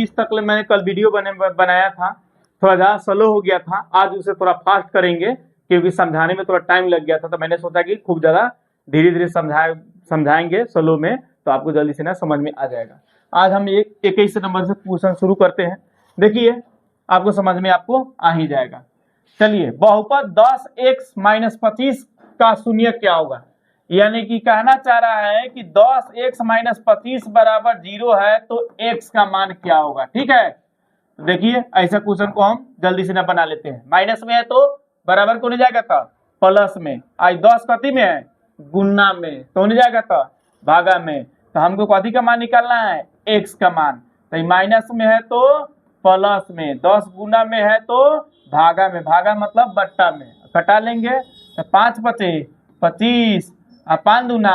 इस तक मैंने कल वीडियो बनाया था, थोड़ा ज़्यादा स्लो हो गया था। आज उसे थोड़ा फास्ट करेंगे क्योंकि समझाने में थोड़ा टाइम लग गया था, तो मैंने सोचा कि खूब ज़्यादा धीरे धीरे समझाएंगे स्लो में, तो आपको जल्दी से ना समझ में आ जाएगा। आज हम 21 नंबर से क्वेश्चन शुरू करते हैं। देखिए आपको समझ में आपको आ ही जाएगा। चलिए, बहुपद 10x-25 का शून्य क्या होगा, यानी कि कहना चाह रहा है कि 10x-25 बराबर 0 है तो x का मान क्या होगा। ठीक है, तो देखिए ऐसा क्वेश्चन को हम जल्दी से ना बना लेते हैं। माइनस में है तो बराबर को नहीं जाएगा था प्लस में, आज 10 कथी में है गुना में, तो नहीं जाएगा था भागा में। तो हमको कथी का मान निकालना है x का मान, तो माइनस में है तो प्लस में, 10 गुना में है तो भागा में, भागा मतलब बट्टा में, कटा लेंगे तो 5 बचे 25 और 5 दूना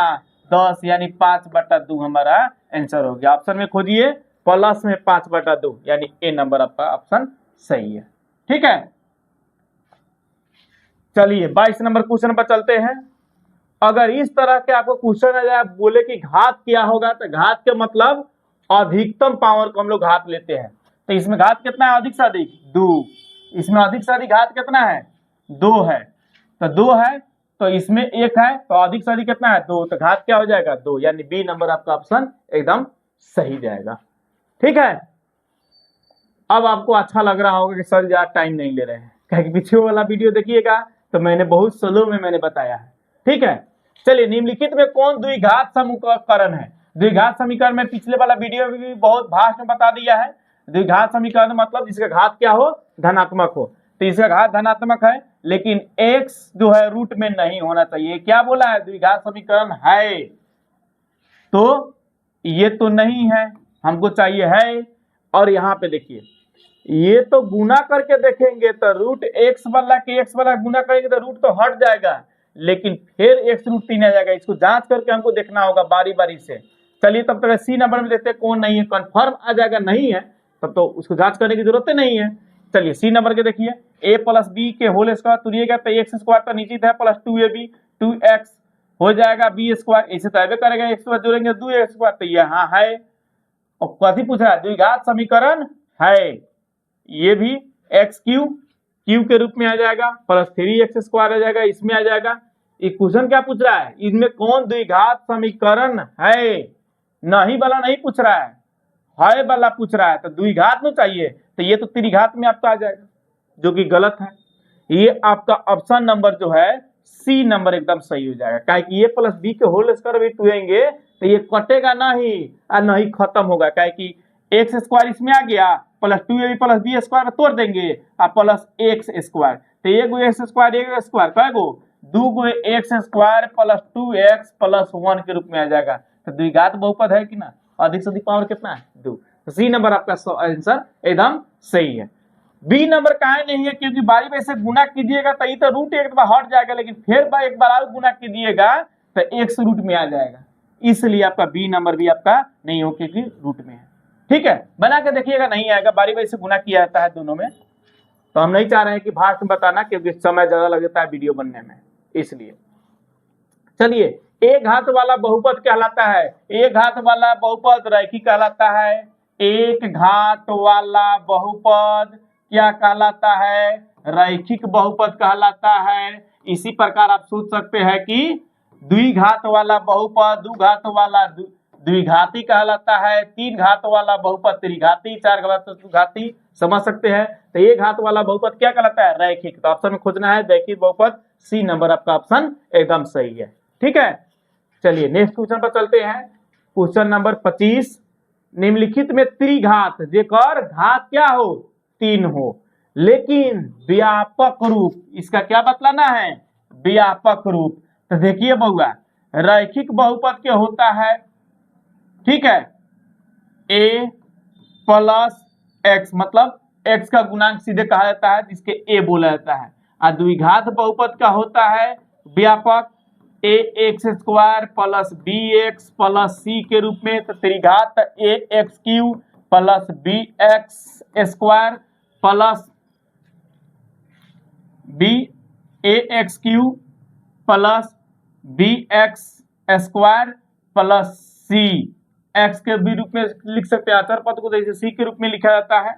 10, यानी 5/2 हमारा आंसर हो गया। ऑप्शन में खोजिए प्लस में 5/2, यानी ए नंबर आपका ऑप्शन सही है। ठीक है, चलिए 22 नंबर क्वेश्चन पर चलते हैं। अगर इस तरह के आपको क्वेश्चन आ जाए, बोले कि घात क्या होगा, तो घात के मतलब अधिकतम पावर को हम लोग घात लेते हैं। तो इसमें घात कितना है, अधिक से अधिक 2, इसमें अधिक से अधिक घात कितना है 2 है, तो 2 है तो इसमें 1 है, तो अधिक से अधिक कितना है 2, तो घात क्या हो जाएगा 2, यानी बी नंबर आपका ऑप्शन एकदम सही जाएगा। ठीक है, अब आपको अच्छा लग रहा होगा कि सर ज्यादा टाइम नहीं ले रहे हैं, क्योंकि पीछे वाला वीडियो देखिएगा तो मैंने बहुत स्लो में मैंने बताया है। ठीक है, चलिए निम्नलिखित में कौन द्विघात समीकरण है। द्विघात समीकरण में पिछले वाला वीडियो में भी बहुत भाष्य में बता दिया है। द्विघात समीकरण मतलब जिसका घात क्या हो धनात्मक हो, तो इसका घात धनात्मक है लेकिन x जो है रूट में नहीं होना चाहिए। क्या बोला है, द्विघात समीकरण है तो ये तो नहीं है, हमको चाहिए है। और यहाँ पे देखिए ये तो गुना करके देखेंगे तो रूट एक्स वाला के एक्स वाला गुना करेंगे तो रूट तो हट जाएगा, लेकिन फिर x रूट 3 आ जाएगा। इसको जांच करके हमको देखना होगा बारी बारी से। चलिए तब तक सी नंबर में देखते हैं कौन नहीं है, कंफर्म आ जाएगा नहीं है तब तो उसको जांच करने की जरूरत नहीं है। चलिए सी नंबर के देखिए, a प्लस बी के होल स्क्वायर तुरिएगा तो एक्स स्क्वायर तो निश्चित है, प्लस 2ab 2x हो जाएगा बी स्क्वायर, इसे तो ऐसे करेगा एक्स स्क्वायर जोड़ेंगे 2x स्क्वायर, तो यहाँ है। और कथी पूछ रहा है, द्विघात समीकरण है, ये भी एक्स क्यू के रूप में आ जाएगा, प्लस 3x स्क्वायर आ जाएगा, इसमें आ जाएगा। ये क्वेश्चन क्या पूछ रहा है, इसमें कौन द्विघात समीकरण है, नहीं वाला नहीं पूछ रहा है वाला पूछ रहा है। तो द्विघात में चाहिए तो ये तो त्रिघात में आपका आ जाएगा, जो कि गलत है। ये आपका ऑप्शन नंबर जो है सी नंबर एकदम सही हो जाएगा, क्या कि ये प्लस बी के होल स्क्वायर भी टूएंगे तो ये कटेगा नहीं और नहीं खत्म होगा, क्या कि एक्स स्क्वायर इसमें आ गया, plus 2ab plus B square तोड़ देंगे और प्लस एक्स स्क्वायर, तो एक एक्स स्क्वायर एक स्क्वायर कै गो 2 x square plus 2x plus 1 के रूप में आ जाएगा। तो द्विघात बहुपद है कि ना, अधिक से अधिक पावर कितना है 2, तो सी नंबर आपका आंसर एकदम सही है। बी नंबर काहे नहीं है, क्योंकि बारी बारी से गुना कीजिएगा तो ये तो रूट एक बार हट जाएगा, लेकिन फिर एक बार और गुना कीजिएगा तो एक्स रूट में आ जाएगा, इसलिए आपका बी नंबर भी आपका नहीं हो क्योंकि रूट में है। ठीक है, बना के देखिएगा नहीं आएगा, बारी बारी से गुना किया जाता है दोनों में, तो हम नहीं चाह रहे हैं कि भाष्य में बताना क्योंकि समय ज्यादा लग जाता है वीडियो बनने में, इसलिए। चलिए, एक घात वाला बहुपद कहलाता है, एक घात वाला बहुपद रैखिक कहलाता है। एक घात वाला बहुपद क्या कहलाता है, रैखिक बहुपद कहलाता है। इसी प्रकार आप सोच सकते हैं कि द्विघात वाला बहुपद दुघात वाला द्विघाती कहलाता है, तीन घात वाला बहुपद त्रिघाती, चार घात घाती, समझ सकते हैं। तो एक घात वाला बहुपद क्या कहलाता है, रैखिक। तो ऑप्शन में खोजना है रैखिक बहुपद, सी नंबर आपका ऑप्शन एकदम सही है। ठीक है, चलिए नेक्स्ट क्वेश्चन पर चलते हैं। क्वेश्चन नंबर 25, निम्नलिखित में त्रिघात जेकर घात क्या हो 3 हो लेकिन व्यापक रूप, इसका क्या बतलाना है, व्यापक रूप। तो देखिए बउआ, रैखिक बहुपद क्या होता है, ठीक है, a प्लस एक्स, मतलब x का गुणांक सीधे कहा जाता है जिसके a बोला जाता है। और द्विघात बहुपद का होता है व्यापक ax square plus bx plus c के रूप में। तो त्रिघात ax Q plus bx square plus ax Q plus bx square plus c x के भी रूप में लिख सकते हैं, अचर पद को जैसे सी के रूप में लिखा जाता है,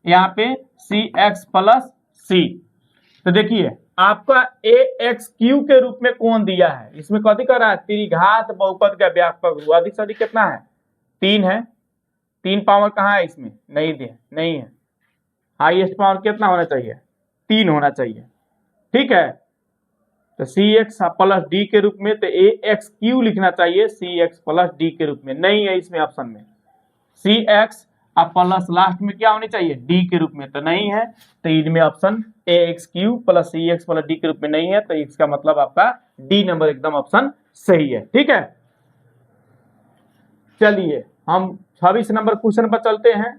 यहाँ पे सी एक्स प्लस सी। तो देखिए आपका ए एक्स क्यू के रूप में कौन दिया है, इसमें कथी कर रहा है, त्रिघात बहुपद का व्यापक रूप। अधिक से अधिक कितना है, 3 है। 3 पावर कहाँ है इसमें, नहीं है। हाईएस्ट पावर कितना होना चाहिए, 3 होना चाहिए। ठीक है, तो सी एक्स प्लस डी के रूप में, तो ए एक्स क्यू लिखना चाहिए सी एक्स प्लस डी के रूप में, नहीं है इसमें ऑप्शन में। सी एक्स अब प्लस लास्ट में क्या होनी चाहिए, डी के रूप में, तो नहीं है। तो इनमें option a x q plus c x plus d के रूप में नहीं है, तो इसका मतलब आपका डी नंबर एकदम ऑप्शन सही है। ठीक है, चलिए हम 26 नंबर क्वेश्चन पर चलते हैं।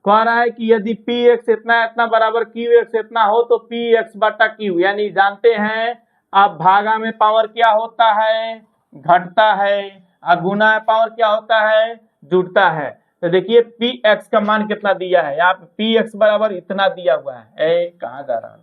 कह रहा है कि यदि पी एक्स इतना बराबर क्यू एक्स इतना हो तो पी एक्स बटा क्यू, यानी जानते हैं अब भागा में पावर क्या होता है, घटता है, और गुना में पावर क्या होता है, जुड़ता है। तो देखिए पी एक्स का मान कितना दिया है, यहाँ पे पी एक्स बराबर इतना दिया हुआ है, कहाँ जा रहा है,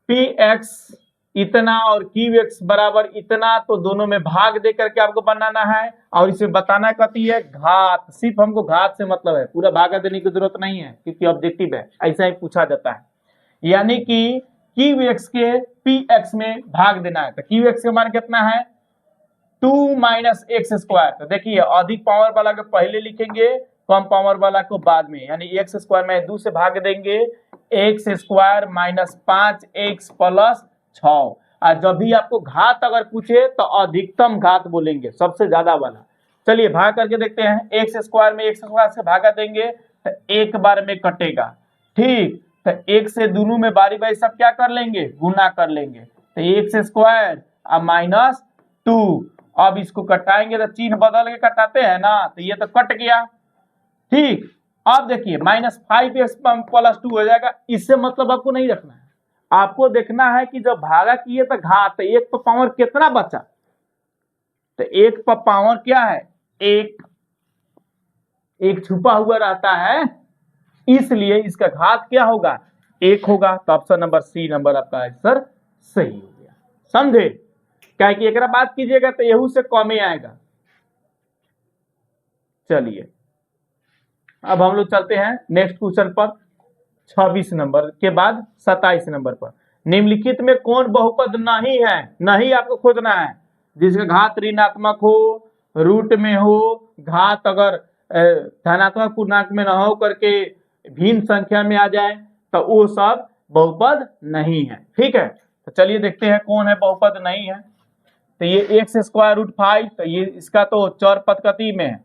पी एक्स इतना और क्यू एक्स बराबर इतना, तो दोनों में भाग दे करके आपको बनाना है, और इसे बताना कती है घात, सिर्फ हमको घात से मतलब है, पूरा भागा देने की जरूरत नहीं है क्योंकि ऑब्जेक्टिव है, ऐसा ही पूछा जाता है। यानी कि क्यू एक्स के पी एक्स में भाग देना है, तो क्यू एक्स का मान कितना है 2 माइनस एक्स स्क्वायर। तो देखिए अधिक पावर वाला को पहले लिखेंगे, कम पावर वाला को बाद में, यानी एक्स स्क्वायर में 2 से भाग देंगे, x square minus 5 x plus 6। और जब भी आपको घात अगर पूछे तो अधिकतम घात बोलेंगे, सबसे ज्यादा वाला। चलिए भाग करके देखते हैं, एक्स स्क्वायर में एक्स स्क्वायर से भागा देंगे तो एक बार में कटेगा, ठीक। तो एक से दोनों में बारी बारी सब क्या कर लेंगे, गुना कर लेंगे, तो एक्स स्क्वायर और माइनस 2। अब इसको कटाएंगे तो चिन्ह बदल के कटाते हैं ना, तो ये तो कट गया, ठीक। अब देखिए माइनस 5x प्लस 2 हो जाएगा, इससे मतलब आपको नहीं रखना है, आपको देखना है कि जब भागा किए तो घात, एक पर पावर कितना बचा, तो एक पर पावर क्या है, एक छुपा हुआ रहता है, इसलिए इसका घात क्या होगा, 1 होगा। तो ऑप्शन नंबर सी नंबर आपका आंसर सही हो गया, समझे। क्या कि एक बात कीजिएगा तो यहू से कम ही आएगा। चलिए अब हम लोग चलते हैं नेक्स्ट क्वेश्चन पर, 26 नंबर के बाद 27 नंबर पर। निम्नलिखित में कौन बहुपद नहीं है, नहीं आपको खोजना है, जिसका घात ऋणात्मक हो, रूट में हो, घात अगर धनात्मक पूर्णांक में न हो करके भिन्न संख्या में आ जाए तो वो सब बहुपद नहीं है। ठीक है, तो चलिए देखते हैं कौन है बहुपद नहीं है। तो ये एक्स स्क्वायर रूट 5, तो ये इसका तो चर पद कति में है,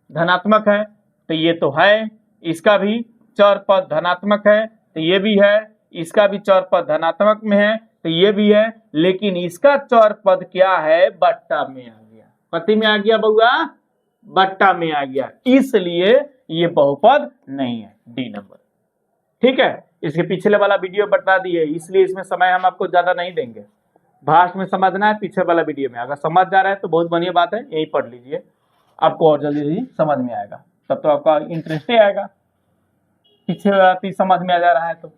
धनात्मक है, तो ये तो है, इसका भी चर पद धनात्मक है, तो ये भी है, इसका भी चर पद धनात्मक में है, तो ये भी है, लेकिन इसका चर पद क्या है, बट्टा में आ गया, कति में आ गया बउआ, बट्टा में आ गया, इसलिए ये बहुपद नहीं है, डी नंबर। ठीक है, इसके पिछले वाला वीडियो बता दिए, इसलिए इसमें समय हम आपको ज्यादा नहीं देंगे, भाष्य में समझना है, पीछे वाला वीडियो में अगर समझ जा रहा है तो बहुत बढ़िया बात है, यही पढ़ लीजिए, आपको और जल्दी समझ में आएगा, तब तो आपका इंटरेस्ट ही आएगा, पीछे वाला समझ में आ जा रहा है तो।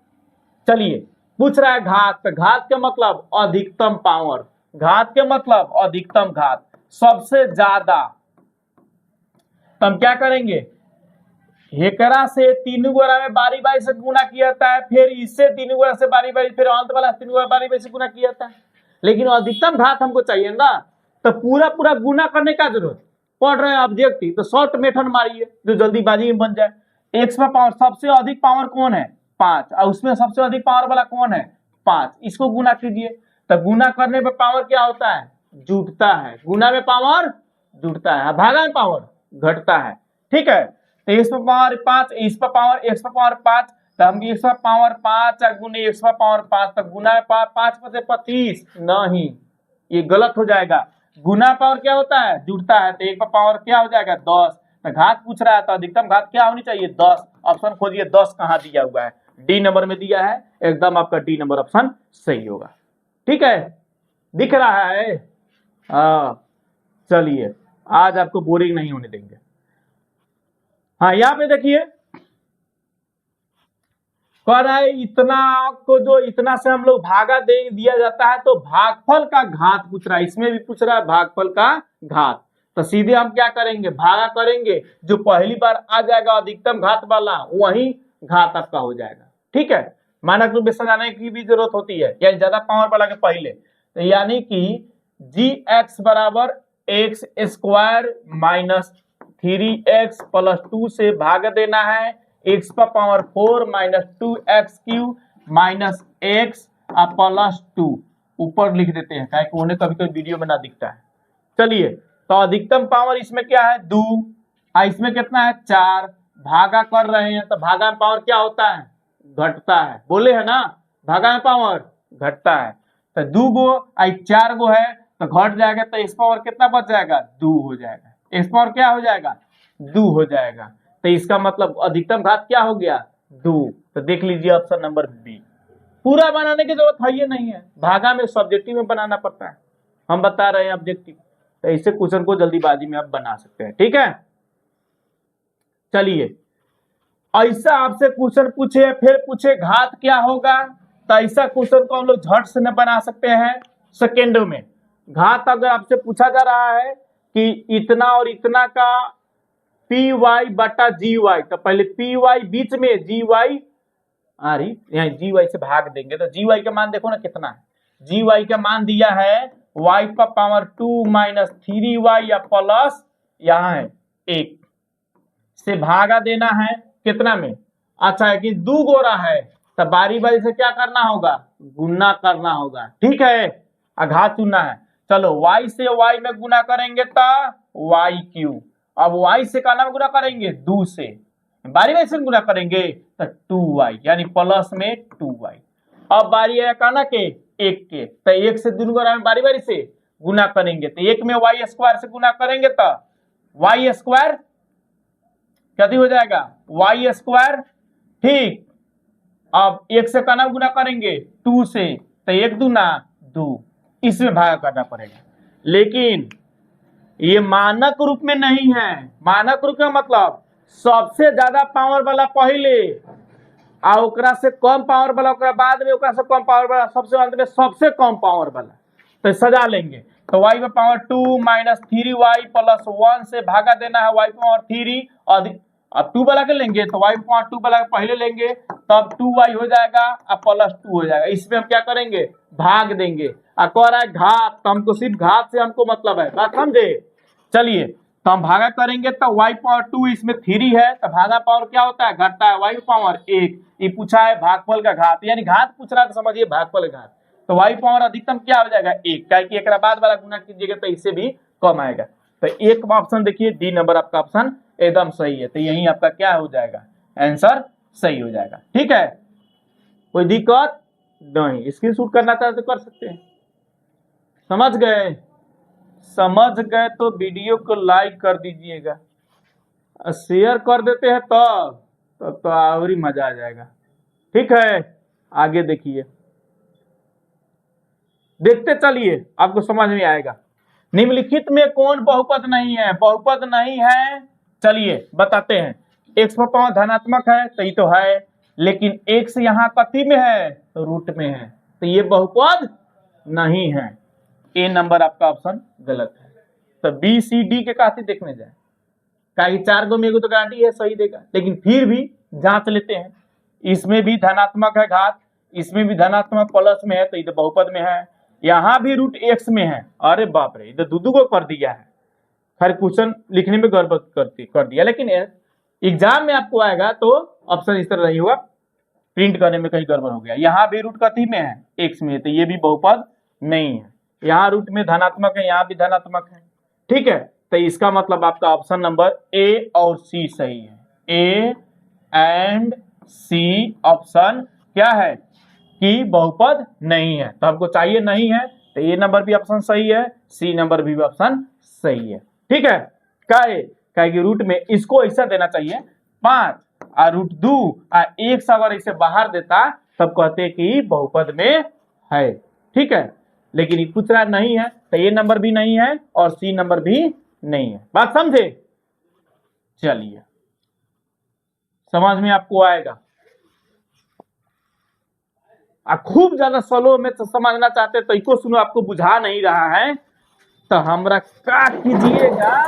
चलिए पूछ रहा है घात, तो घात के मतलब अधिकतम पावर, घात के मतलब अधिकतम घात, सबसे ज्यादा। तो हम क्या करेंगे, हेकरा से 3 गुणा में बारी बारी से गुना किया जाता है, फिर इससे 3 गुणा से बारी बारी, फिर अंत वाला 3 गुणा बारी बारी से गुना किया जाता है, लेकिन अधिकतम घात हमको चाहिए ना, तो पूरा पूरा गुना करने का जरूरत पड़ रहा है ऑब्जेक्टिव, तो शॉर्ट मेथड मारिए जो जल्दीबाजी में बन जाए। एक्स पर पावर, सबसे अधिक पावर कौन है, 5, और उसमें सबसे अधिक पावर वाला कौन है, 5, इसको गुना कीजिए, तो गुना करने पर पावर क्या होता है, जुटता है, गुना में पावर जुटता है, भागा में पावर घटता है। ठीक है, तो एक्स पर पावर 5, इस पर पावर एक्स पर पावर 5, तो हम एक्स पर पावर 5 गुने एक्स पर पावर 5, तो गुना में 5 पर से 25, नहीं ये गलत हो जाएगा, गुना पावर क्या होता है, जुड़ता है, तो एक पर पावर क्या हो जाएगा 10, तो घात पूछ रहा है तो अधिकतम घात क्या होनी चाहिए 10, ऑप्शन खोजिए 10 कहाँ दिया हुआ है, डी नंबर में दिया है, एकदम आपका डी नंबर ऑप्शन सही होगा। ठीक है, दिख रहा है, हाँ चलिए आज आपको बोरिंग नहीं होने देंगे। हाँ यहाँ पे देखिए कह रहा है इतना को जो इतना से हम लोग भागा दे दिया जाता है तो भागफल का घात पूछ रहा है, इसमें भी पूछ रहा है भागफल का घात। तो सीधे हम क्या करेंगे, भागा करेंगे, जो पहली बार आ जाएगा अधिकतम घात वाला वही घात आपका हो जाएगा। ठीक है, मानक रूप में सजाने की भी जरूरत होती है, यानी ज्यादा पावर वाला के पहले। तो यानी कि जी एक्स बराबर x square minus 3x plus 2 से भाग देना है x पर power 4 minus 2x³ minus x plus 2 ऊपर लिख देते हैं, क्या कि उन्हें कभी कभी वीडियो में ना दिखता है। चलिए, तो अधिकतम पावर इसमें क्या है 2, इसमें कितना है 4, भागा कर रहे हैं तो भागा में पावर क्या होता है, घटता है, बोले है ना, भागा में पावर घटता है। तो 2 गो 4 गो है तो घट जाएगा, तो इस पावर कितना बच जाएगा 2 हो जाएगा, इस पावर क्या हो जाएगा 2 हो जाएगा। तो इसका मतलब अधिकतम घात क्या हो गया 2। तो देख लीजिए ऑप्शन नंबर बी। पूरा बनाने की जरूरत है ये नहीं है, भागा में सब्जेक्टिव में बनाना पड़ता है, हम बता रहे हैं ऑब्जेक्टिव। तो इससे क्वेश्चन को जल्दीबाजी में आप बना सकते हैं। ठीक है, चलिए, ऐसा आपसे क्वेश्चन पूछे फिर पूछे घात क्या होगा, तो ऐसा क्वेश्चन को हम लोग झट से न बना सकते हैं सेकेंडों में। घात अगर आपसे पूछा जा रहा है कि इतना और इतना का पी वाई बटा जी वाई, तो पहले पी वाई बीच में जी वाई आ रही, यहाँ जी वाई से भाग देंगे तो जी वाई का मान देखो ना कितना है, जी वाई का मान दिया है y पर पावर 2 माइनस 3y या प्लस यहाँ है 1 से भागा देना है कितना में, अच्छा है कि 2 गोरा है तो बारी बारी से क्या करना होगा, गुना करना होगा। ठीक है, घात चुनना है। चलो y से y में गुना करेंगे तो y³, अब y से का नाम गुना करेंगे 2 से, बारी बारी से गुना करेंगे तो 2y यानी प्लस में 2y। अब बारी है काना के 1 के, तो 1 से 2 में बारी बारी से गुना करेंगे, तो 1 में y स्क्वायर से गुना करेंगे तो y स्क्वायर क्या हो जाएगा y स्क्वायर। ठीक, अब 1 से का नाम गुना करेंगे 2 से, तो 1 दूना 2, इसमें भाग करना पड़ेगा। लेकिन ये मानक रूप में नहीं है, मानक रूप का मतलब सबसे ज्यादा पावर वाला पहले आ ओकरा से कम पावर वाला ओकरा बाद में, ओकरा से कम पावर वाला सबसे अंत में सबसे कम पावर वाला, तो सजा लेंगे। तो y पे पावर 2 माइनस 3y प्लस 1 से भागा देना है y पे पावर 3, और अब 2 वाला के लेंगे तो y पे पावर 2 वाला पहले लेंगे तब 2y हो जाएगा और प्लस 2 हो जाएगा, इसमें हम क्या करेंगे भाग देंगे। और कह रहा है घात, तो हमको सिर्फ घात से हमको मतलब है, बात समझे। चलिए, तो हम भागा करेंगे तो y पावर 2 इसमें 3 है तो भागा पावर क्या होता है घटता है, y पावर 1। ये पूछा है भागफल का घात, यानी घात पूछ रहा है तो समझिए भागफल घात। तो y पावर अधिकतम क्या हो जाएगा 1, क्या कि एक बाद वाला गुना कीजिएगा तो इससे भी कम आएगा। तो एक ऑप्शन देखिए डी नंबर आपका ऑप्शन एकदम सही है, तो यही आपका क्या हो जाएगा आंसर सही हो जाएगा। ठीक है, कोई दिक्कत नहीं, स्क्रीनशॉट करना चाहते तो कर सकते हैं। समझ गए, समझ गए तो वीडियो को लाइक कर दीजिएगा, शेयर कर देते हैं तब तो और ही मजा आ जाएगा। ठीक है, आगे देखिए, देखते चलिए आपको समझ में आएगा। निम्नलिखित में कौन बहुपद नहीं है, बहुपद नहीं है, चलिए बताते हैं। x पर पावर धनात्मक है तो ये तो है, लेकिन x यहाँ कति में है तो रूट में है, तो ये बहुपद नहीं है। ए नंबर आपका ऑप्शन गलत है। तो बी सी डी के कहते देखने जाए, कहीं 4 गो में तो गारंटी है सही देगा, लेकिन फिर भी जांच लेते हैं। इसमें भी धनात्मक है घात, इसमें भी धनात्मक प्लस में है तो ये तो बहुपद में है, यहाँ भी रूट x में है। अरे बाप रे, इधर दो को कर दिया है। खैर क्वेश्चन लिखने में गड़बड़ कर दिया, लेकिन एग्जाम में आपको आएगा तो ऑप्शन इस तरह नहीं हुआ, प्रिंट करने में कहीं गड़बड़ हो गया। यहाँ भी रूट कथी में है x में, तो ये भी बहुपद नहीं है। यहाँ रूट में धनात्मक है, यहाँ भी धनात्मक है। ठीक है, तो इसका मतलब आपका ऑप्शन नंबर ए और सी सही है। ए एंड सी ऑप्शन क्या है कि बहुपद नहीं है, तो हमको चाहिए नहीं है, तो ए नंबर भी ऑप्शन सही है, सी नंबर भी ऑप्शन सही है। ठीक है, क्या कि रूट में इसको ऐसा देना चाहिए 5 और रूट 2 और 1 से अगर इसे बाहर देता तब कहते कि बहुपद में है। ठीक है, लेकिन ये पूछ रहा नहीं है, तो ये नंबर भी नहीं है और सी नंबर भी नहीं है। बात समझे। चलिए, समझ में आपको आएगा। खूब ज्यादा स्लो में तो समझना चाहते तो इसको सुनो, आपको बुझा नहीं रहा है तो हमरा का कीजिएगा,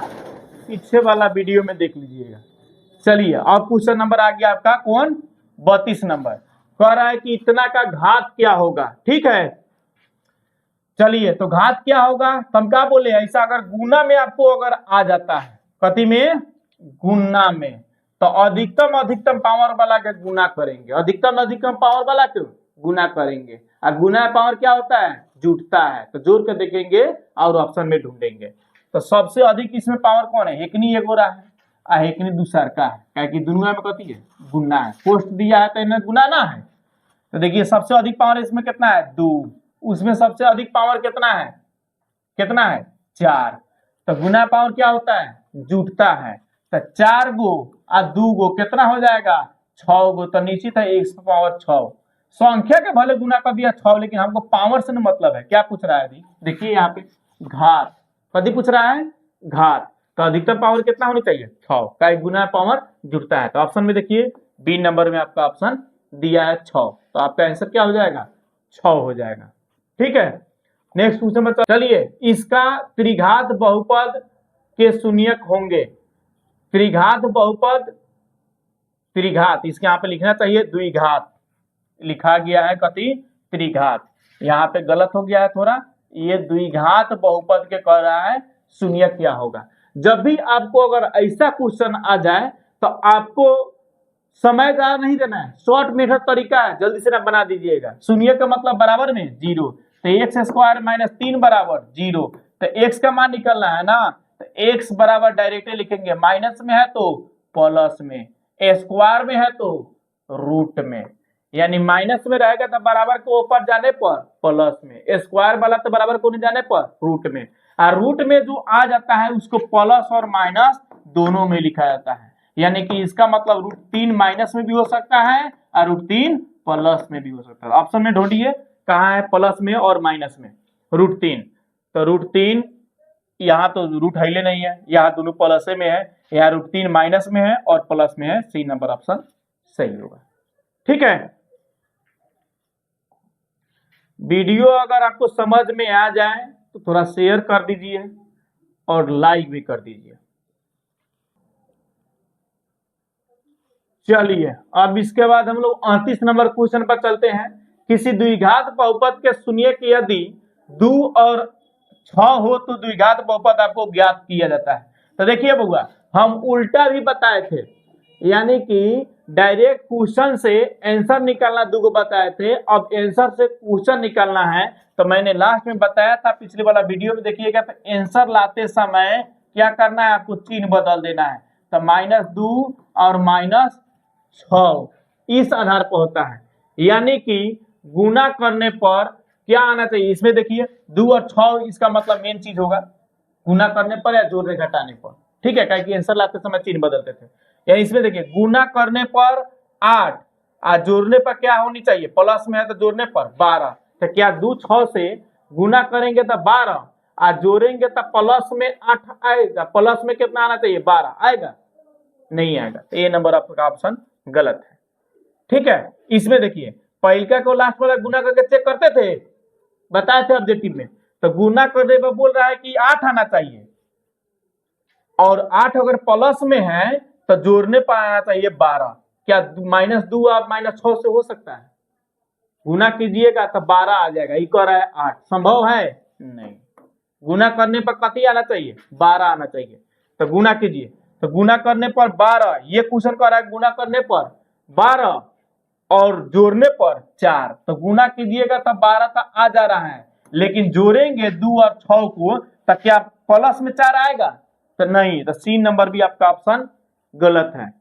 पीछे वाला वीडियो में देख लीजिएगा। चलिए अब क्वेश्चन नंबर आ गया आपका कौन, 32 नंबर। कह रहा है कि इतना का घात क्या होगा। ठीक है, चलिए तो घात क्या होगा, तो हम क्या बोले, ऐसा अगर गुना में आपको अगर आ जाता है, कति में, गुना में, तो अधिकतम पावर वाला के गुना करेंगे, अधिकतम पावर वाला के गुना करेंगे। और गुना पावर क्या होता है, जुटता है, तो जोड़ के देखेंगे और ऑप्शन में ढूंढेंगे। तो सबसे अधिक इसमें पावर कौन है, एकनी एगो रहा है आ एकनी दूसर का है, क्या दुनिया में कथी है, गुना है। पोस्ट दिया है तो इन्हें गुना ना है। तो देखिए सबसे अधिक पावर इसमें कितना है, 2, उसमें सबसे अधिक पावर कितना है, 4। तो गुना पावर क्या होता है, जुटता है। तो 4 गो और 2 गो कितना हो जाएगा, 6 गो। तो निश्चित है x पावर 6। संख्या के भले गुना कर दिया 6, लेकिन हमको पावर से मतलब है। क्या पूछ रहा है, देखिए यहाँ पे घात, कभी पूछ रहा है घात। तो अधिकतम पावर कितना होनी चाहिए, 6 का गुना पावर जुटता है। तो ऑप्शन में देखिए बी नंबर में आपका ऑप्शन दिया है 6। तो आपका आंसर क्या हो जाएगा, 6 हो जाएगा। ठीक है, नेक्स्ट क्वेश्चन में चलिए, इसका त्रिघात बहुपद के शून्यक होंगे। त्रिघात बहुपद, त्रिघात इसके यहाँ पे लिखना चाहिए द्विघात, लिखा गया है कति, त्रिघात। यहाँ पे गलत हो गया है थोड़ा, ये द्विघात बहुपद के कह रहा है शून्यक क्या होगा। जब भी आपको अगर ऐसा क्वेश्चन आ जाए तो आपको समय ज्यादा नहीं देना है, शॉर्ट मेथड तरीका है, जल्दी से ना बना दीजिएगा। शून्य का मतलब बराबर में 0, तो x स्क्वायर माइनस 3 बराबर 0। तो x का मान निकलना है ना, तो x बराबर डायरेक्टली लिखेंगे, माइनस में है तो प्लस में, स्क्वायर में है तो रूट में, यानी माइनस में रहेगा तो बराबर को ऊपर जाने पर प्लस में, स्क्वायर वाला तो बराबर को नहीं जाने पर रूट में। और रूट में जो आ जाता है उसको प्लस और माइनस दोनों में लिखा जाता है, यानी कि इसका मतलब √3 माइनस में भी हो सकता है और √3 प्लस में भी हो सकता है। ऑप्शन में ढूंढिए कहाँ है प्लस में और माइनस में, √3। तो √3 यहाँ तो रूट हाइले नहीं है, यहाँ दोनों प्लस में है, यहाँ √3 माइनस में है और प्लस में है। सी नंबर ऑप्शन सही होगा। ठीक है, वीडियो अगर आपको समझ में आ जाए तो थोड़ा शेयर कर दीजिए और लाइक भी कर दीजिए। चलिए अब इसके बाद हम लोग 38 नंबर क्वेश्चन पर चलते हैं। किसी द्विघात बहुपद के सुनिए कि यदि 2 और 6 हो तो द्विघात बहुपद आपको ज्ञात किया जाता है। तो देखिए बउआ, हम उल्टा भी बताए थे, यानी कि डायरेक्ट क्वेश्चन से आंसर निकालना 2 को बताए थे, अब आंसर से क्वेश्चन निकालना है। तो मैंने लास्ट में बताया था पिछले वाला वीडियो में देखिएगा, तो आंसर लाते समय क्या करना है, आपको चिन्ह बदल देना है। तो -2 और -6 इस आधार पर होता है, यानी कि गुना करने पर क्या आना चाहिए, इसमें देखिए 2 और 6 इसका मतलब मेन चीज होगा, गुना करने पर या जोड़ने घटाने पर। ठीक है, क्या आंसर लाते समय चिन्ह बदलते थे। या इसमें देखिए गुना करने पर 8 और जोड़ने पर क्या होनी चाहिए, प्लस में है तो जोड़ने पर 12। तो क्या 2 6 से गुना करेंगे तो 12 और जोड़ेंगे तो प्लस में 8 आएगा, प्लस में कितना आना चाहिए, 12 आएगा, नहीं आएगा। तो ये नंबर आपका ऑप्शन गलत है। ठीक है, इसमें देखिए पहिलका को लास्ट वाला गुना करके चेक करते थे, बताए थे ऑब्जेक्टिव में। तो गुना करने पर बोल रहा है कि 8 आना चाहिए, और 8 अगर प्लस में है तो जोड़ने पर आना चाहिए 12। क्या -2 और -6 से हो सकता है, गुना कीजिएगा तो 12 आ जाएगा, ये कह रहा है 8, संभव है नहीं। गुना करने पर कति आना चाहिए, 12 आना चाहिए। तो गुना कीजिए, तो गुना करने पर 12, ये क्वेश्चन कह रहा है गुना करने पर 12 और जोड़ने पर 4। तो गुना कीजिएगा तो 12 तक आ जा रहा है, लेकिन जोड़ेंगे 2 और 6 को तो क्या प्लस में 4 आएगा, तो नहीं। तो सी नंबर भी आपका ऑप्शन गलत है।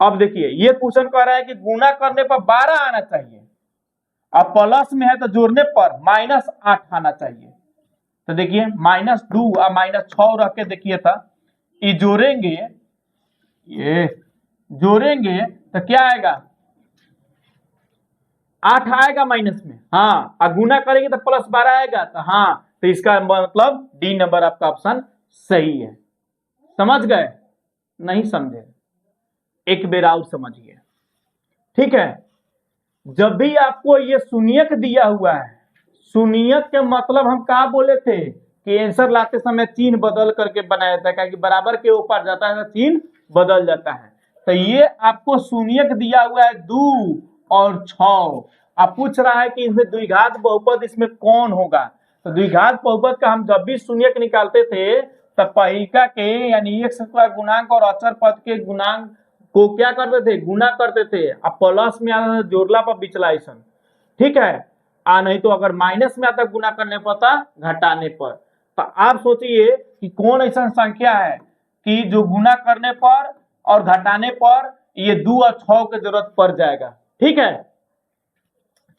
अब देखिए ये क्वेश्चन कह रहा है कि गुना करने पर 12 आना चाहिए, अब प्लस में है तो जोड़ने पर -8 आना चाहिए। तो देखिए -2 और -6 रख के देखिए था, ये जोड़ेंगे, ये जोड़ेंगे तो क्या आएगा, 8 आएगा माइनस में, हाँ, और गुना करेंगे तो +12 आएगा। तो हाँ, तो इसका मतलब डी नंबर आपका ऑप्शन सही है। समझ गए, नहीं समझे एक बेर और समझिए। ठीक है, जब भी आपको ये शून्यक दिया हुआ है, शून्यक के मतलब हम क्या बोले थे, कि आंसर लाते समय चिन्ह बदल करके बनाया जाता है, क्योंकि बराबर के ऊपर जाता है तो चिन्ह बदल जाता है। तो ये आपको शून्यक दिया हुआ है 2 और 6। अब पूछ रहा है कि इसमें द्विघात बहुपद इसमें कौन होगा। तो द्विघात बहुपद का हम जब भी शून्यक निकालते थे तब पहिका के यानी x का गुणांक और अचर पद के गुणांक को क्या करते थे, गुना करते थे। अब प्लस में आता था जोड़ला पर विचलाइसन, ठीक है, नहीं तो अगर माइनस में आता गुना करने पर था घटाने पर। तो आप सोचिए कि कौन ऐसा संख्या है कि जो गुना करने पर और घटाने पर ये 2 और 6 की जरूरत पड़ जाएगा, ठीक है।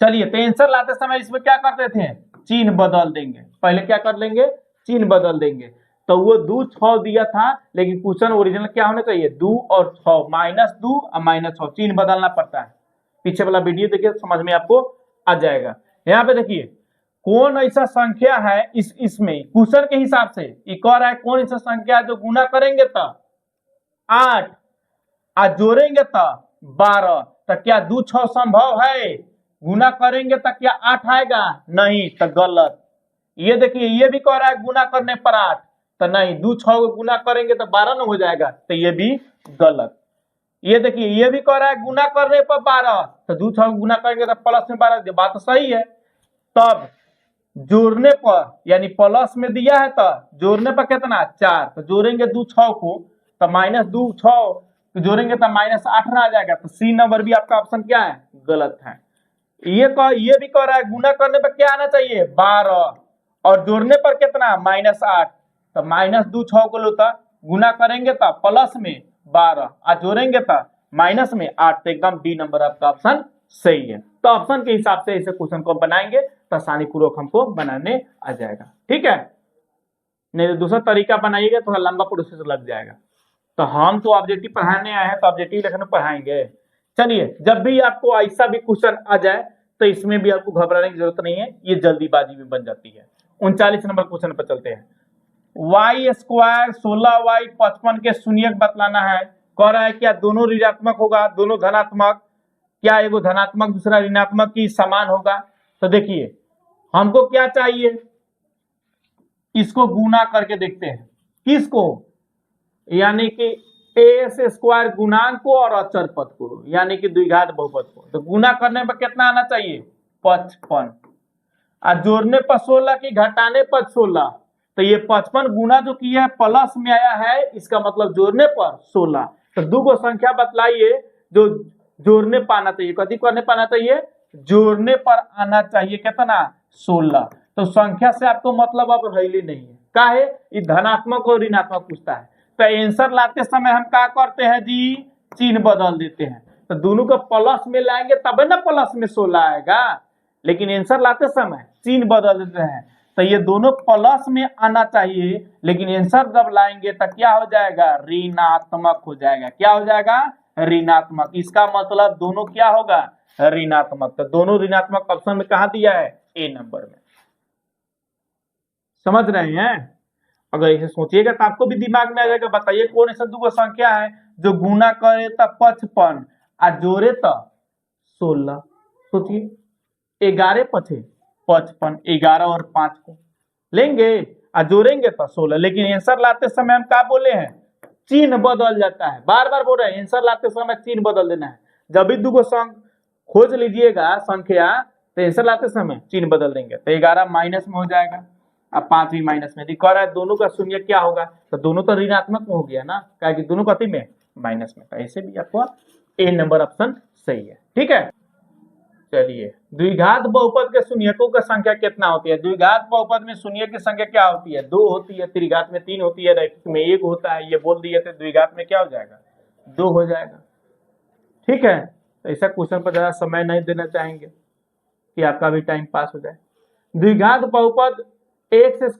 चलिए, तो आंसर लाते समय इसमें क्या करते थे, चिन्ह बदल देंगे। पहले क्या कर लेंगे, चिन्ह बदल देंगे। तो वो 2 6 दिया था, लेकिन क्वेश्चन ओरिजिनल क्या होना चाहिए, 2 और 6, -2 और -6, चिन्ह बदलना पड़ता है। पीछे वाला वीडियो देखिए, समझ में आपको आ जाएगा। यहाँ पे देखिए कौन ऐसा संख्या है इसमें क्वेश्चन के हिसाब से ये कह रहा है, कौन ऐसा संख्या है जो गुना करेंगे तो 8 और जोड़ेंगे तो 12। तो क्या 2 6 संभव है, गुना करेंगे तो क्या 8 आएगा, नहीं, तो गलत। ये देखिए ये भी कह रहा है गुना करने पर 8, तो नहीं, 2 6 को गुना करेंगे तो 12 न हो जाएगा, तो ये भी गलत। ये देखिए ये भी कह रहा है गुना करने पर 12, तो 2 6 को गुना करेंगे तो प्लस में 12, बात तो सही है। तब जोड़ने पर यानी प्लस में दिया है तो जोड़ने पर कितना 4, तो जोड़ेंगे 2 6 को तो -2 6 जोड़ेंगे तो -8 आ जाएगा। तो सी नंबर भी आपका ऑप्शन क्या है, गलत है। ये भी कह रहा है गुना करने पर क्या आना चाहिए 12 और जोड़ने पर कितना -8, तो -2 6 को लो तो गुना करेंगे तो प्लस में 12 और जोड़ेंगे तो माइनस में 8, तो एकदम डी नंबर आपका ऑप्शन सही है। तो ऑप्शन के हिसाब से इसे क्वेश्चन को बनाएंगे तो आसानी पूर्वक हमको बनाने आ जाएगा, ठीक है। नहीं तो दूसरा तरीका बनाइएगा थोड़ा लंबा प्रोसेस लग जाएगा। तो हम तो ऑब्जेक्टिव पढ़ाने आए हैं तो ऑब्जेक्टिव लिखने पढ़ाएंगे। चलिए, जब भी आपको ऐसा भी क्वेश्चन आ जाए तो इसमें भी आपको घबराने की जरूरत नहीं है, ये जल्दीबाजी में बन जाती है। 39 नंबर क्वेश्चन पर चलते हैं। y² 16y 55 के शून्यक बतलाना है। कह रहा है क्या दोनों ऋणात्मक होगा, दोनों धनात्मक, क्या एगो धनात्मक दूसरा ऋणात्मक की समान होगा। तो देखिए हमको क्या चाहिए, इसको गुना करके देखते हैं, किसको, यानी कि a² गुणांक को और अचर पद को, यानी कि द्विघात बहुपद को। तो गुना करने पर कितना आना चाहिए 55 और जोड़ने पर 16 की घटाने पर 16। तो ये 55 गुना जो किया है प्लस में आया है, इसका मतलब जोड़ने पर 16। तो दो गो संख्या बतलाइए जो जोड़ने पर आना चाहिए, कथी करने पर आना चाहिए, जोड़ने पर आना चाहिए, कितना 16। तो संख्या से आपको मतलब अब रही नहीं है, काहे ये धनात्मक और ऋणात्मक पूछता है। तो आंसर लाते समय हम क्या करते हैं जी, चिन्ह बदल देते हैं। तो दोनों को प्लस में लाएंगे तब ना प्लस में 16 आएगा, लेकिन आंसर लाते समय चिन्ह बदल देते हैं। तो ये दोनों प्लस में आना चाहिए, लेकिन आंसर जब लाएंगे तो क्या हो जाएगा, ऋणात्मक हो जाएगा। क्या हो जाएगा, ऋणात्मक। इसका मतलब दोनों क्या होगा, ऋणात्मक। तो दोनों ऋणात्मक ऑप्शन में कहा दिया है, ए नंबर में। समझ रहे हैं, अगर इसे सोचिएगा तो आपको भी दिमाग में आ जाएगा। बताइए कौन ऐसा दो संख्या है जो गुना करे तो 55 और जोड़े तो 16। सोचिए 11 पचे 55, 11 और 5 को लेंगे और जोड़ेंगे तो 16। लेकिन आंसर लाते समय हम क्या बोले हैं, चिन्ह बदल जाता है। बार बार बोल रहे हैं आंसर लाते समय चिन्ह बदल देना है। जब भी दो खोज लीजिएगा संख्या तो आंसर लाते समय चिन्ह बदल देंगे। तो 11 माइनस में हो जाएगा, अब 5 भी माइनस में। कह रहा है दोनों का शून्य क्या होगा, तो दोनों तो ऋणात्मक में हो गया ना, क्या कि दोनों कथी में, माइनस में। तो ऐसे भी आपको ए नंबर ऑप्शन सही है, ठीक है। चलिए, द्विघात बहुपद के शून्यकों की संख्या कितना होती है। द्विघात बहुपद में शून्य की संख्या क्या होती है, 2 होती है, त्रिघात में 3 होती है, रैखिक में 1 होता है। ये बोल दिए थे, द्विघात में क्या हो जाएगा, 2 हो जाएगा, ठीक है। तो ऐसा क्वेश्चन पर ज्यादा समय नहीं देना चाहेंगे कि आपका भी टाइम पास हो जाए। द्विघात बहुपद x² +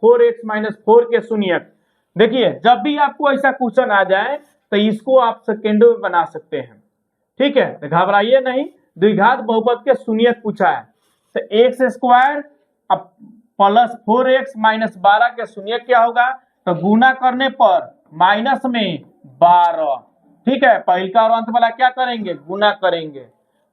4x - 4 के शून्यक। देखिए जब भी आपको ऐसा क्वेश्चन आ जाए तो इसको आप सेकेंडों में बना सकते हैं, ठीक है। तो घबराइए नहीं, द्विघात बहुपद के शून्यक पूछा है तो x² + 4x - 12 के शून्यक क्या होगा, तो गुना करने पर माइनस में 12, ठीक है। पहले का और अंत वाला क्या करेंगे, गुना करेंगे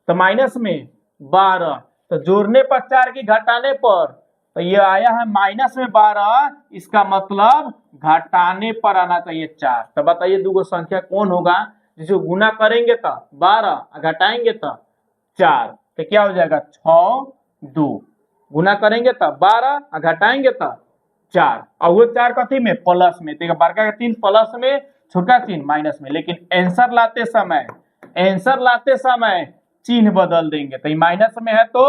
तो माइनस में 12। तो जोड़ने पर 4 की घटाने पर तो ये आया है माइनस में 12, इसका मतलब घटाने पर आना चाहिए 4। तो बताइए दो संख्या कौन होगा जिसे गुना करेंगे तो 12, घटाएंगे तो 4, तो क्या हो जाएगा 6 2। गुना करेंगे तो 12, घटाएंगे तो 4, और वो 4 कथी में प्लस में, तो बड़का का 3 प्लस में, छोटा 3 माइनस में। लेकिन आंसर लाते समय चिन्ह बदल देंगे। तो माइनस में है तो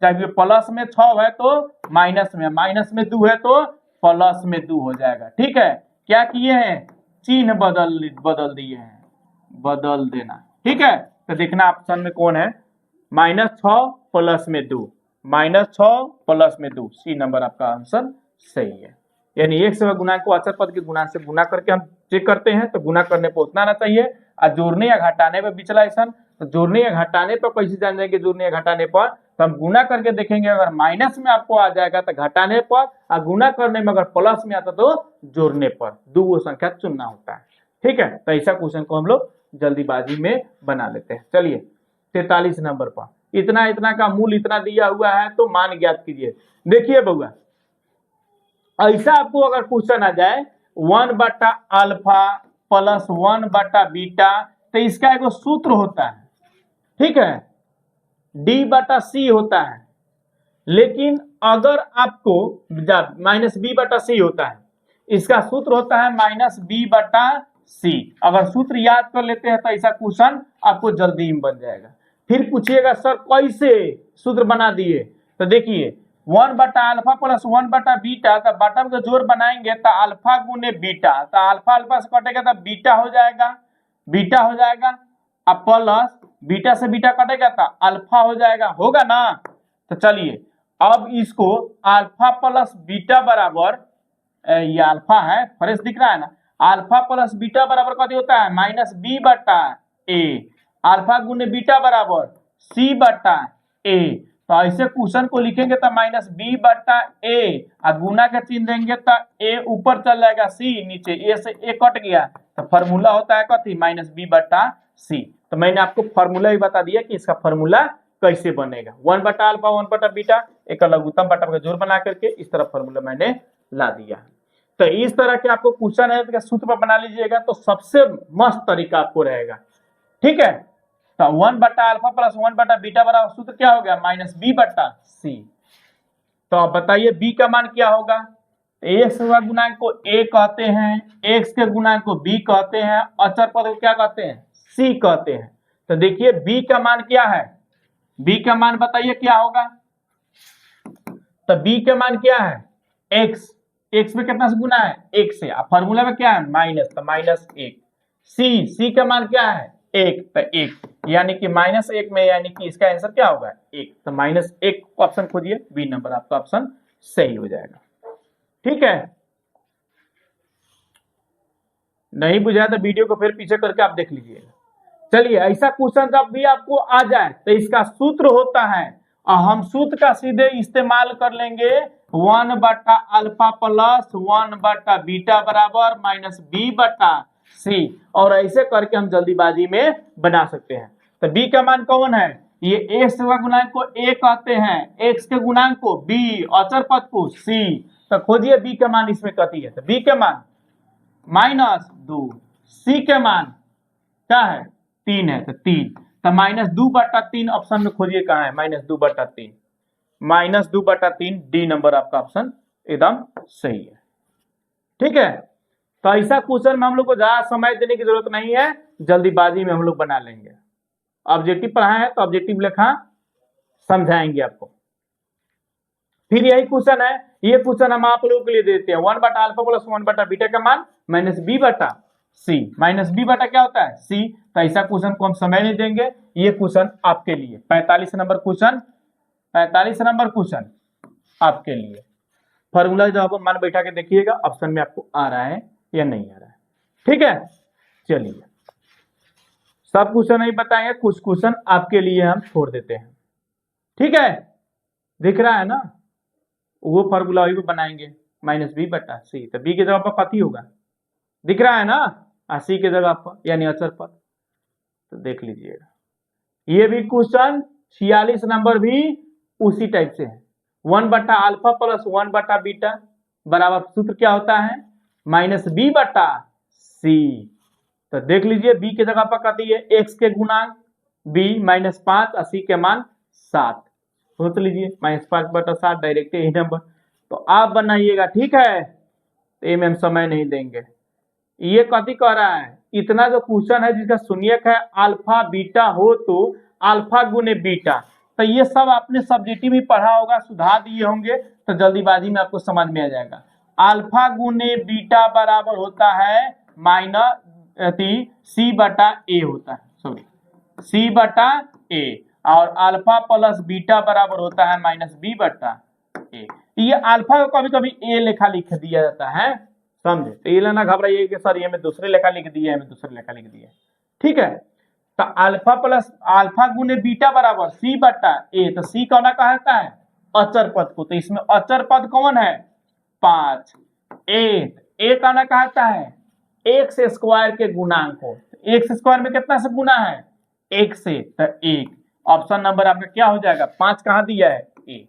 चाहे प्लस में 6 है तो माइनस में 2 है तो प्लस में 2 हो जाएगा। ठीक है, क्या किए हैं, चिन्ह बदल दिए हैं, बदल देना। ठीक है, तो देखना ऑप्शन में कौन है, -6 प्लस में 2, -6 प्लस में 2, सी नंबर आपका आंसर सही है। यानी एक से गुणांक को अचर पद के गुणांक से गुना करके हम चेक करते हैं, तो गुना करने पर उतना आना चाहिए, और जोड़ने या घटाने पर बिचला ऐसा, तो जोड़ने या घटाने पर कैसे जान जाएंगे, जोड़ने या घटाने पर तो हम गुना करके देखेंगे, अगर माइनस में आपको आ जाएगा तो घटाने पर, और गुना करने में अगर प्लस में आता तो जोड़ने पर, दो संख्या चुनना होता है। ठीक है, तो ऐसा क्वेश्चन को हम लोग जल्दीबाजी में बना लेते हैं। चलिए 43 नंबर पर, इतना का मूल इतना दिया हुआ है तो मान ज्ञात कीजिए। देखिए बउआ, ऐसा आपको अगर क्वेश्चन आ जाए 1/α प्लस 1/बीटा, तो इसका एक सूत्र होता है, ठीक है, D/C होता है। लेकिन अगर आपको -B/C होता है, इसका सूत्र होता है -B/C। अगर सूत्र याद कर लेते हैं तो ऐसा क्वेश्चन आपको जल्दी में बन जाएगा। फिर पूछिएगा सर कैसे सूत्र बना दिए, तो देखिए 1/α प्लस 1/बीटा, तो बटा का जोड़ बनाएंगे तो अल्फा गुने बीटा, तो अल्फा से कटेगा तो बीटा हो जाएगा, अब प्लस बीटा से बीटा कटेगा तो अल्फा हो जाएगा, होगा ना। तो चलिए अब इसको अल्फा प्लस बीटा बराबर, ये अल्फा है, फ्रेश दिख रहा है ना, अल्फा प्लस बीटा बराबर कथी होता है -B/A, अल्फा गुने बीटा बराबर C/A। तो ऐसे क्वेश्चन को लिखेंगे तो -B/A, और गुना के चिन्ह देंगे तो A ऊपर चल जाएगा, C नीचे, A से A कट गया, तो फॉर्मूला होता है कथी -B/C। तो मैंने आपको फॉर्मूला भी बता दिया कि इसका फॉर्मूला कैसे बनेगा, 1/α 1/बीटा, एक लघुत्तम बटा का जोड़ बना करके इस तरह फॉर्मूला मैंने ला दिया। तो इस तरह के आपको क्वेश्चन है तो सूत्र पर बना लीजिएगा तो सबसे मस्त तरीका आपको रहेगा। ठीक है, तो 1/α प्लस 1/बीटा बराबर सूत्र क्या हो गया -B/C। तो आप बताइए B का मान क्या होगा, x का गुणांक को A कहते हैं, x के गुणांक को B कहते हैं, अचर पद को क्या कहते हैं C कहते हैं। तो देखिए B का मान क्या है, B का मान बताइए क्या होगा, तो B का मान क्या है x में कितना से गुना है 1 से, फॉर्मूला में क्या है माइनस, तो -1। C का मान क्या है 1, तो 1, यानी कि -1 में, यानी कि इसका आंसर क्या होगा 1, तो -1 ऑप्शन खोजिए, बी नंबर आपका ऑप्शन सही हो जाएगा। ठीक है, नहीं बुझाया तो वीडियो को फिर पीछे करके आप देख लीजिएगा। चलिए ऐसा क्वेश्चन जब भी आपको आ जाए तो इसका सूत्र होता है, और हम सूत्र का सीधे इस्तेमाल कर लेंगे 1/α प्लस 1/बीटा बराबर -B/C, और ऐसे करके हम जल्दीबाजी में बना सकते हैं। तो B का मान कौन है, ये x के गुणांक को A कहते हैं, x के गुणांक को B, अचर पद को C। तो खोजिए B का मान इसमें कथी है, तो B के मान -2, C के मान क्या है 3 है, तो 3, तो -2/3 ऑप्शन में खोजिए कहाँ है -2/3, -2/3 डी नंबर आपका ऑप्शन एकदम सही है। ठीक है, तो ऐसा क्वेश्चन में हम लोग को ज्यादा समय देने की जरूरत नहीं है, जल्दीबाजी में हम लोग बना लेंगे। ऑब्जेक्टिव पढ़ाए हैं तो ऑब्जेक्टिव लिखा समझाएंगे आपको। फिर यही क्वेश्चन है, ये क्वेश्चन हम आप लोगों के लिए देते हैं 1/α प्लस 1/बीटा का मान -B/C, -B बटा क्या होता है C। तो ऐसा क्वेश्चन को हम समय नहीं देंगे, ये क्वेश्चन आपके लिए 45 नंबर क्वेश्चन, 45 नंबर क्वेश्चन आपके लिए। फॉर्मूला जो आप मान बैठा के देखिएगा ऑप्शन में आपको आ रहा है या नहीं आ रहा है। ठीक है, चलिए सब क्वेश्चन नहीं बताएंगे, कुछ क्वेश्चन आपके लिए हम छोड़ देते हैं। ठीक है, दिख रहा है ना, वो फॉर्मूला भी बनाएंगे -B/C, तो B की जगह पर कथी होगा दिख रहा है ना, C की जगह पर यानी अचर पर, तो देख लीजिएगा। ये भी क्वेश्चन 46 नंबर भी उसी टाइप से है, 1 बटा अल्फा प्लस 1 बटा बीटा बराबर सूत्र क्या होता है, माइनस बी बटा सी। तो देख लीजिए बी की जगह पर कर दिए एक्स के गुणांक बी -5 और सी के मान 7, सोच लीजिए -5 बटा 7 डायरेक्ट यही नंबर। तो आप बनाइएगा, ठीक है, तो ये में हम समय नहीं देंगे। ये कथी कह रहा है, इतना जो क्वेश्चन है जिसका शून्यक है अल्फा बीटा हो तो अल्फा गुने बीटा, तो ये सब आपने सब्जेक्टिव में पढ़ा होगा, सुधार दिए होंगे, तो जल्दीबाजी में आपको समझ में आ जाएगा। अल्फा गुने बीटा बराबर होता है माइनस सी बटा ए होता है, सॉरी सी बटा ए, और अल्फा प्लस बीटा बराबर होता है माइनस बी बटा ए। ये अल्फा को कभी कभी ए लेखा लिख दिया जाता है, समझे, तो ये ना घबराइए कि सर ये में दूसरे लेखा लिख दिया है, मैं दूसरे लेखा लिख दिया है, ठीक है। तो अल्फा प्लस अल्फा गुने बीटा बराबर सी बटा ए, तो सी कौन कहता है, अचर पद को, तो इसमें अचर पद कौन है 5, ए कौन कहता है एक्स स्क्वायर के गुणांक को, एक्स स्क्वायर में कितना से गुना है 1 से, तो 1, ऑप्शन नंबर आपका क्या हो जाएगा 5 कहाँ दिया है ए।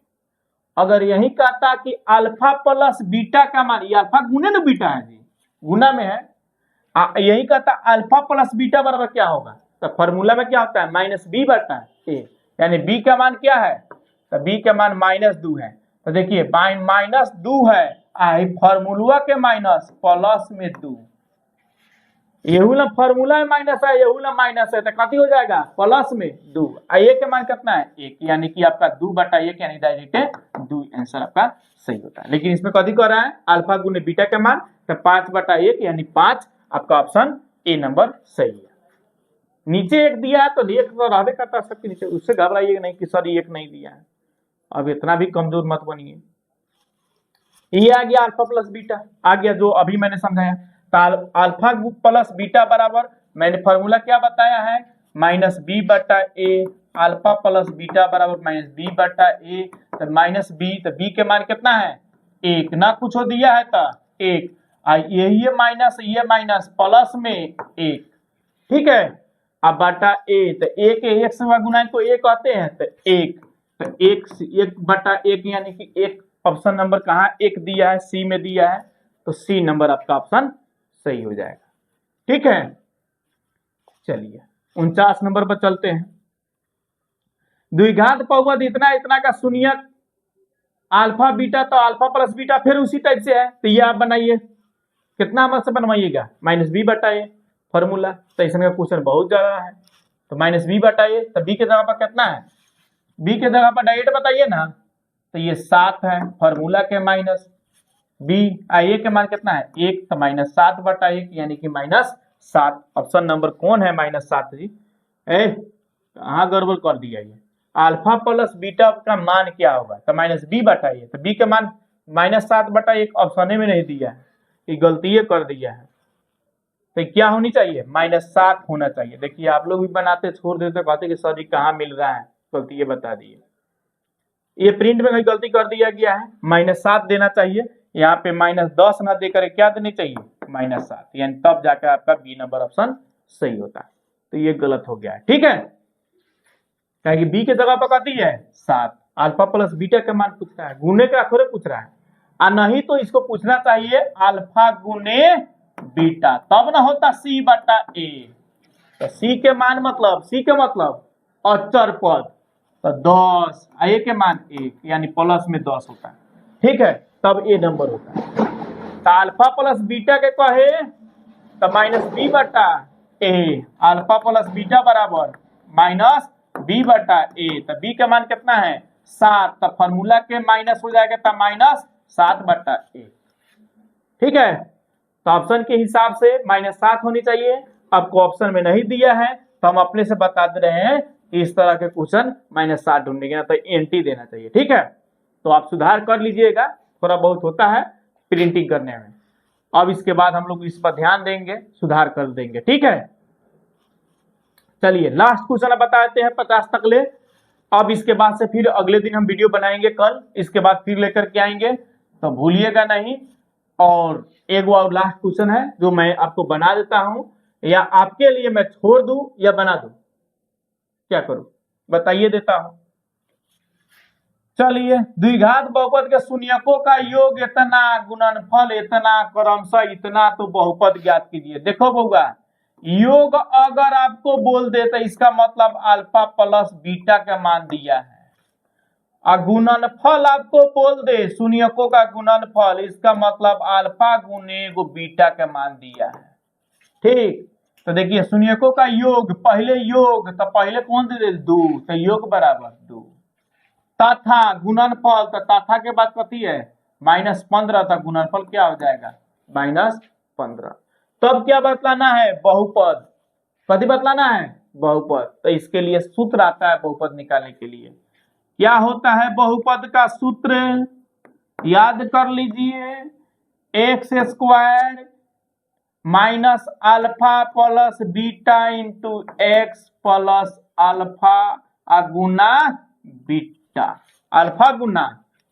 अगर यही कहता कि अल्फा प्लस बीटा का मान, ये अल्फा गुने ना बीटा है जी, गुना में है, यही कहता अल्फा प्लस बीटा बराबर क्या होगा, तो फॉर्मूला में क्या होता है माइनस बी बटा ए, यानी बी का मान क्या है, तो बी का मान -2 है। तो देखिए -2 है, फॉर्मूला के माइनस प्लस में 2, यहू ना फॉर्मूला में माइनस है, यहू ना माइनस है, तो कथी हो जाएगा प्लस में 2, ए के मान कितना है 1, यानी कि आपका 2 बटा 1 यानी डायरेक्ट 2 आंसर आपका सही होता है। लेकिन इसमें कथी कर रहा है अल्फा गुने बीटा का मान, तो 5 बटा 1 यानी 5, आपका ऑप्शन ए नंबर सही है। नीचे 1 दिया है तो एक तो रहबे करता सबके नीचे, उससे घबराइएगा नहीं कि सर 1 नहीं दिया है, अब इतना भी कमजोर मत बनिए। ये आ गया अल्फा प्लस बीटा, आ गया जो अभी मैंने समझाया। अल्फा प्लस बीटा बराबर मैंने फॉर्मूला क्या बताया है माइनस बी बटा ए, अल्फा प्लस बीटा बराबर माइनस बी बटा ए, तो माइनस बी, तो बी के मान कितना है 1, ना कुछ दिया है तो 1, ये माइनस प्लस में 1, ठीक है। अब बटा ए, तो ए के 1 से गुना को 1 कहते हैं, तो 1, तो 1 बटा 1 यानी कि 1, ऑप्शन नंबर कहाँ 1 दिया है, सी में दिया है, तो सी नंबर आपका ऑप्शन सही हो जाएगा, ठीक है। चलिए 49 नंबर पर चलते हैं। द्विघात बहुपद इतना इतना का शून्यक अल्फा बीटा, तो अल्फा प्लस बीटा फिर उसी टाइप से है, तो ये आप बनाइए, कितना नंबर से बनवाइएगा माइनस बी बटा ए फॉर्मूला, तो इसमें क्वेश्चन बहुत ज्यादा है, तो माइनस बी बटा ए, तो बी के जगह पर कितना है, बी के जगह पर डायरेक्ट बताइए ना, तो ये 7 है, फॉर्मूला के माइनस बी, ए के मान कितना है 1, तो -7 बटा 1 यानी कि -7, ऑप्शन नंबर कौन है -7 जी, कहाँ गड़बड़ कर दिया ये, अल्फा प्लस बीटा का मान क्या होगा, तो माइनस बी बटा ए, तो बी का मान -7 बटा 1 ऑप्शन में नहीं दिया है, ये गलती कर दिया है, तो क्या होनी चाहिए -7 होना चाहिए। देखिए आप लोग भी बनाते छोड़ देते, कहते कि सर कहाँ मिल रहा है, गलती ये बता दिए, ये प्रिंट में कहीं गलती कर दिया गया है, -7 देना चाहिए, यहाँ पे -10 ना देकर क्या देनी चाहिए -7, यानी तब जाकर आपका बी नंबर ऑप्शन सही होता है, तो ये गलत हो गया है, ठीक है, क्या बी के जगह पर कहती है 7, अल्फा प्लस बीटा का मान पूछ रहा है, गुने का थोड़े पूछ रहा है, और नहीं तो इसको पूछना चाहिए अल्फा गुने बीटा, तब ना होता सी बटा ए, तो सी के मान मतलब सी के मतलब अचर पद, तो 10, ए के मान 1 यानी प्लस में 10 होता है, ठीक है, तब ए नंबर होता है। तो अल्फा प्लस बीटा के कहे तो माइनस बी बटा ए, अल्फा प्लस बीटा बराबर माइनस बी बटा ए, तो बी का मान कितना है 7, तो फॉर्मूला के माइनस हो जाएगा तो -7 बटा ए, ठीक है। तो ऑप्शन के हिसाब से -7 होनी चाहिए, आपको ऑप्शन में नहीं दिया है तो हम अपने से बता दे रहे हैं कि इस तरह के क्वेश्चन -7 ढूंढने के, तो एंटी देना चाहिए, ठीक है। तो आप सुधार कर लीजिएगा, थोड़ा बहुत होता है प्रिंटिंग करने में, अब इसके बाद हम लोग इस पर ध्यान देंगे, सुधार कर देंगे, ठीक है। चलिए लास्ट क्वेश्चन बता देते हैं 50 तक ले, अब इसके बाद से फिर अगले दिन हम वीडियो बनाएंगे कल, इसके बाद फिर लेकर के आएंगे, तो भूलिएगा नहीं। और एक और लास्ट क्वेश्चन है जो मैं आपको बना देता हूं, या आपके लिए मैं छोड़ दूं या बना दूं, क्या करूं बताइए, देता हूं। चलिए, द्विघात बहुपद के शून्यकों का योग इतना, गुणनफल इतना, क्रमशः इतना, तो बहुपद ज्ञात कीजिए। देखो बउआ, योग अगर आपको बोल दे तो इसका मतलब अल्फा प्लस बीटा का मान दिया है, और गुणनफल आपको बोल दे शून्यकों का गुणनफल, इसका मतलब अल्फा गुने एगो बीटा का मान दिया है। ठीक, तो देखिए शून्यकों का योग, पहले योग तो पहले कौन दे दे 2, तो योग बराबर 2, तथा गुणनफल, तो तथा के बाद कथी है -15, तो गुणनफल क्या हो जाएगा -15। तब क्या बतलाना है बहुपद, कथी बतलाना है बहुपद। तो इसके लिए सूत्र आता है बहुपद निकालने के लिए, क्या होता है बहुपद का सूत्र, याद कर लीजिए, X square minus alpha plus beta into X plus alpha गुना बीटा, अल्फा गुना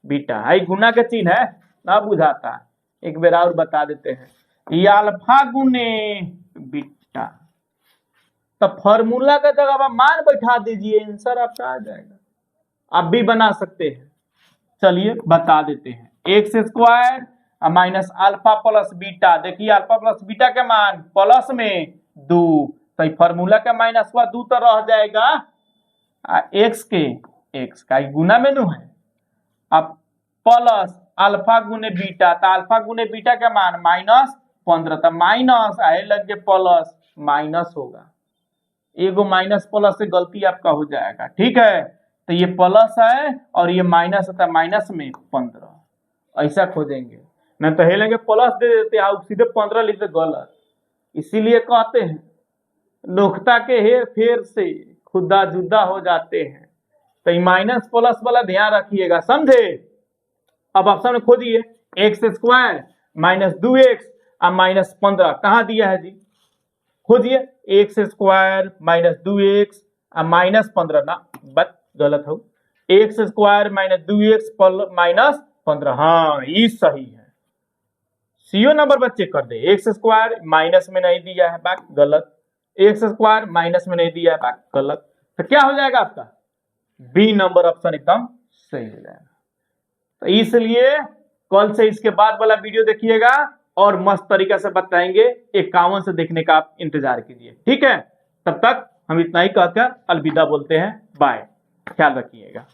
बीटा, है गुना के चिन्ह है ना, बुझाता, एक बार और बता देते हैं, ये अल्फा गुने बीटा। तो फॉर्मूला का जगह आप मान बैठा दीजिए, आंसर आपका आ जाएगा, आप भी बना सकते हैं। चलिए बता देते हैं, x square minus alpha plus beta, देखिए अल्फा प्लस बीटा के मान प्लस में 2, तो फॉर्मूला का माइनस हुआ 2 तो रह जाएगा एक्स का गुना में नु है, अब प्लस अल्फा गुने बीटा, तो अल्फा गुने बीटा का मान -15, तो माइनस आए लग के प्लस माइनस होगा, एगो माइनस प्लस से गलती आपका हो जाएगा। ठीक है, तो ये प्लस है और ये माइनस है, माइनस में 15, ऐसा खोजेंगे, नहीं तो हेलेंगे प्लस दे देते हैं, सीधे 15 लिखते गलत। इसीलिए कहते हैं नोखता के हेर फेर से खुदा जुदा हो जाते हैं, तो ये माइनस प्लस वाला ध्यान रखिएगा, समझे। अब ऑप्शन में खोजिए, एक्स स्क्वायर माइनस 2x और -15 कहाँ दिया है जी, खोजिए, एक्स स्क्वायर माइनस 2x और -15 ना, बस गलत हो, एक्स स्क्वायर माइनस 2x -15, हाँ ये सही है, सीओ नंबर पर चेक कर दे, एक्स स्क्वायर माइनस में नहीं दिया है, बात गलत, एक्स स्क्वायर माइनस में नहीं दिया है, बात गलत, तो क्या हो जाएगा आपका बी नंबर ऑप्शन एकदम सही हो जाएगा। तो इसलिए कल से इसके बाद वाला वीडियो देखिएगा और मस्त तरीका से बताएंगे, 51 से देखने का आप इंतजार कीजिए। ठीक है, तब तक हम इतना ही कहकर अलविदा बोलते हैं, बाय, ख्याल रखिएगा।